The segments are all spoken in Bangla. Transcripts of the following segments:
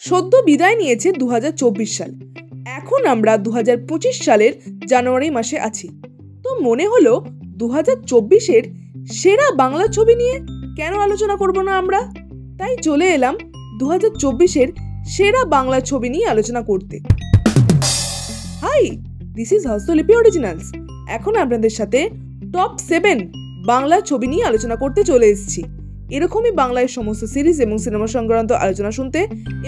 সদ্য বিদায় নিয়েছে 2024 সাল। এখন আমরা 2025 সালের জানুয়ারি মাসে আছি। তো মনে হলো 2024-এর সেরা বাংলা ছবি নিয়ে কেন আলোচনা করব না আমরা। তাই চলে এলাম 2024-এর সেরা বাংলা ছবি নিয়ে আলোচনা করতে। Hi, this is Hastolipi originals. এখন আপনাদের সাথে টপ 7 বাংলা ছবি নিয়ে আলোচনা করতে চলে এসেছি। এরকমই বাংলায় সমস্ত সিরিজ এবং সিনেমা সংক্রান্ত আলোচনা শুনতে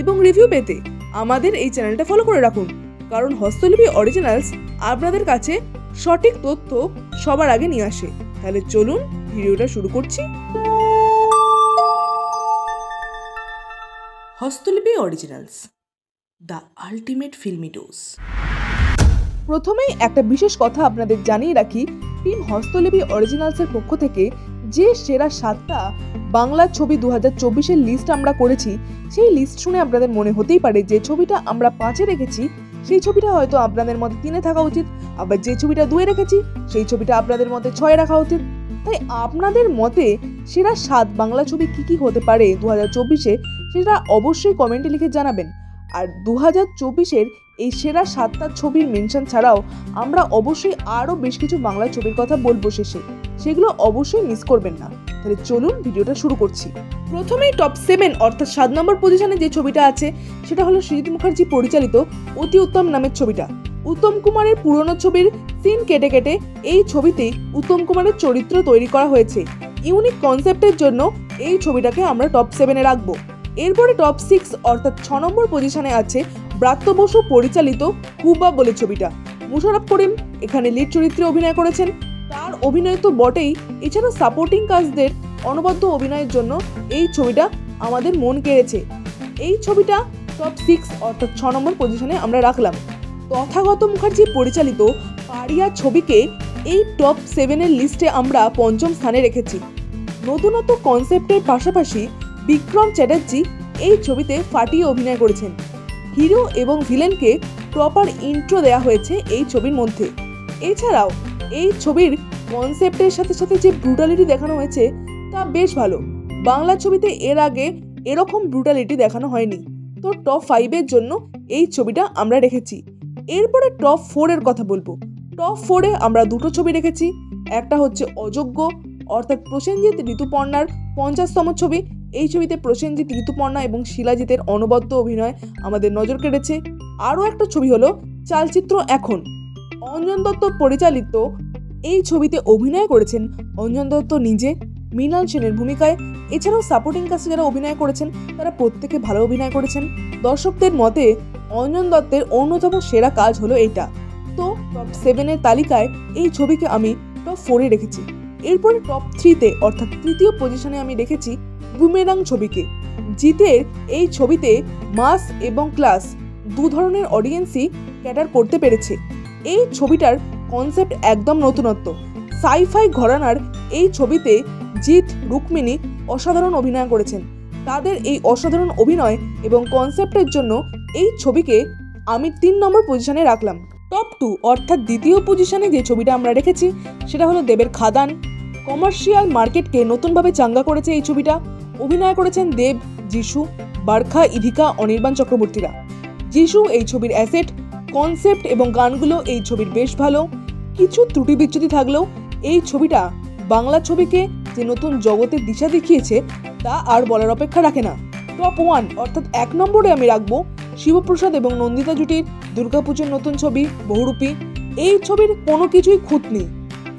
এবং রিভিউ পেতে আমাদের এই চ্যানেলটা ফলো করে রাখুন, কারণ হস্তলিপি অরিজিনালস আপনাদের কাছে সঠিক তথ্য সবার আগে নিয়ে আসে। তাহলে চলুন ভিডিওটা শুরু করছি। Hastolipi originals, the ultimate filmy dose. প্রথমেই একটা বিশেষ কথা আপনাদের জানিয়ে রাখি, টিম হস্তলিপি অরিজিনালসের পক্ষ থেকে যে সেরা 7টা বাংলা ছবি 2024-এর লিস্ট আমরা করেছি, সেই লিস্ট শুনে আপনাদের মনে হতেই পারে যে ছবিটা আমরা 5-এ রেখেছি সেই ছবিটা হয়তো আপনাদের মতে 3-এ থাকা উচিত, আবার যে ছবিটা 2-এ রেখেছি সেই ছবিটা আপনাদের মতে 6-এ রাখা উচিত। তাই আপনাদের মতে সেরা 7 বাংলা ছবি কি হতে পারে 2024-এ সেটা অবশ্যই কমেন্টে লিখে জানাবেন। আর 2024-এর এই সেরা 7টা ছবির মেনশন ছাড়াও আমরা অবশ্যই আরও বেশ কিছু বাংলা ছবির কথা বলবো শেষে, সেগুলো অবশ্যই মিস করবেন না। তাহলে চলুন ভিডিওটা শুরু করছি। প্রথমেই টপ 7 অর্থাৎ 7 নম্বর পজিশনে যে ছবিটা আছে সেটা হলো সৃজিত মুখার্জি পরিচালিত অতি উত্তম নামের ছবিটা। উত্তম কুমারের পুরনো ছবির সিন কেটে কেটে এই ছবিতে উত্তম কুমারের চরিত্র তৈরি করা হয়েছে। ইউনিক কনসেপ্টের জন্য এই ছবিটাকে আমরা টপ 7-এ রাখবো। এরপরে টপ 6 অর্থাৎ 6 নম্বর পজিশনে আছে ব্রাত্য বসু পরিচালিত হুবা বলে ছবিটা। মুশারফ করিম এখানে লিড চরিত্রে অভিনয় করেছেন। তার অভিনয় তো বটেই, এছাড়াও সাপোর্টিং কাস্টদের অনবদ্য অভিনয়ের জন্য এই ছবিটা আমাদের মন কেড়েছে। এই ছবিটা টপ 6 অর্থাৎ 6 নম্বর পজিশনে আমরা রাখলাম। তথাগত মুখার্জি পরিচালিত পারিয়া ছবিকে এই টপ 7-এর লিস্টে আমরা 5ম স্থানে রেখেছি। নতুনত্ব কনসেপ্টের পাশাপাশি বিক্রম চ্যাটার্জি এই ছবিতে ফাটিয়ে অভিনয় করেছেন। হিরো এবং ভিলেনকে প্রপার ইন্ট্রো দেওয়া হয়েছে এই ছবির মধ্যে। এছাড়াও এই ছবির কনসেপ্টের সাথে সাথে যে ব্রুটালিটি দেখানো হয়েছে তা বেশ ভালো। বাংলা ছবিতে এর আগে এরকম ব্রুটালিটি দেখানো হয়নি। তো টপ 5-এর জন্য এই ছবিটা আমরা রেখেছি। এরপরে টপ 4-এর কথা বলবো। টপ 4-এ আমরা দুটো ছবি রেখেছি। একটা হচ্ছে অযোগ্য অর্থাৎ প্রসেনজিৎ ঋতুপর্ণার 50তম ছবি। এই ছবিতে প্রসেনজিৎ ঋতুপর্ণা এবং শিলাজিতের অনবদ্য অভিনয় আমাদের নজর কেড়েছে। আরও একটা ছবি হলো চালচিত্র এখন। অঞ্জন দত্ত পরিচালিত এই ছবিতে অভিনয় করেছেন অঞ্জন দত্ত নিজে, মৃণাল সেনের ভূমিকায়। এছাড়াও সাপোর্টিং কাস্টে যারা অভিনয় করেছেন তারা প্রত্যেকে ভালো অভিনয় করেছেন। দর্শকদের মতে অঞ্জন দত্তের অন্যতম সেরা কাজ হলো এটা। তো টপ 7-এর তালিকায় এই ছবিকে আমি টপ 4-এ রেখেছি। এরপরে টপ 3-তে অর্থাৎ 3য় পজিশনে আমি রেখেছি বুমেরাং ছবিকে। জিতের এই ছবিতে মাস এবং ক্লাস দু ধরনের অডিয়েন্সই ক্যাটার করতে পেরেছে। এই ছবিটার কনসেপ্ট একদম নতুনত্ব। সাইফাই ঘরানার এই ছবিতে জিৎ, রুক্মিণী অসাধারণ অভিনয় করেছেন। তাদের এই অসাধারণ অভিনয় এবং কনসেপ্টের জন্য এই ছবিকে আমি 3 নম্বর পজিশনে রাখলাম। টপ 2 অর্থাৎ 2য় পজিশনে যে ছবিটা আমরা রেখেছি সেটা হলো দেবের খাদান। কমার্শিয়াল মার্কেটকে নতুনভাবে চাঙ্গা করেছে এই ছবিটা। অভিনয় করেছেন দেব, যিশু, বারখা, ইধিকা, অনির্বাণ চক্রবর্তীরা। যিশু এই ছবির অ্যাসেট। কনসেপ্ট এবং গানগুলো এই ছবির বেশ ভালো। কিছু ত্রুটি বিচ্যুতি থাকলেও এই ছবিটা বাংলা ছবিকে যে নতুন জগতের দিশা দেখিয়েছে তা আর বলার অপেক্ষা রাখে না। টপ 1 অর্থাৎ 1 নম্বরে আমি রাখবো শিবপ্রসাদ এবং নন্দিতা জুটির দুর্গাপুজোর নতুন ছবি বহুরূপী। এই ছবির কোনো কিছুই খুঁত নেই।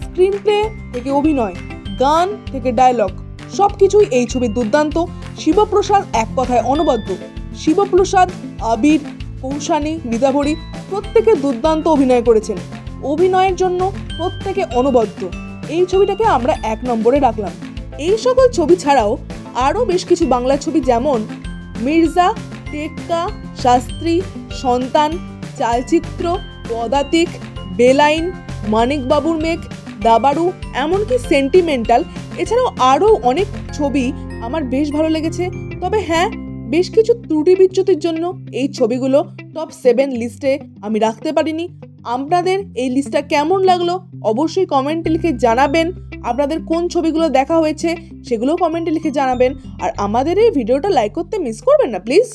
স্ক্রিন প্লে থেকে অভিনয়, গান থেকে ডায়লগ সব কিছুই এই ছবির দুর্দান্ত। শিবপ্রসাদ এক কথায় অনবদ্য। শিবপ্রসাদ, আবির, কৌশানী, রিদাভরি প্রত্যেকে দুর্দান্ত অভিনয় করেছেন। অভিনয়ের জন্য প্রত্যেকে অনবদ্য। এই ছবিটাকে আমরা 1 নম্বরে রাখলাম। এই সকল ছবি ছাড়াও আরও বেশ কিছু বাংলা ছবি যেমন মির্জা, টেক্কা, শাস্ত্রী, সন্তান, চালচিত্র, পদাতিক, বেলাইন, মানিকবাবুর মেঘ, দাবাড়ু, এমনকি সেন্টিমেন্টাল, এছাড়াও আরও অনেক ছবি আমার বেশ ভালো লেগেছে। তবে হ্যাঁ, বেশ কিছু ত্রুটি বিচ্যুতির জন্য এই ছবিগুলো টপ 7 লিস্টে আমি রাখতে পারিনি। আপনাদের এই লিস্টটা কেমন লাগলো অবশ্যই কমেন্টে লিখে জানাবেন। আপনাদের কোন ছবিগুলো দেখা হয়েছে সেগুলো কমেন্টে লিখে জানাবেন। আর আমাদের এই ভিডিওটা লাইক করতে মিস করবেন না প্লিজ।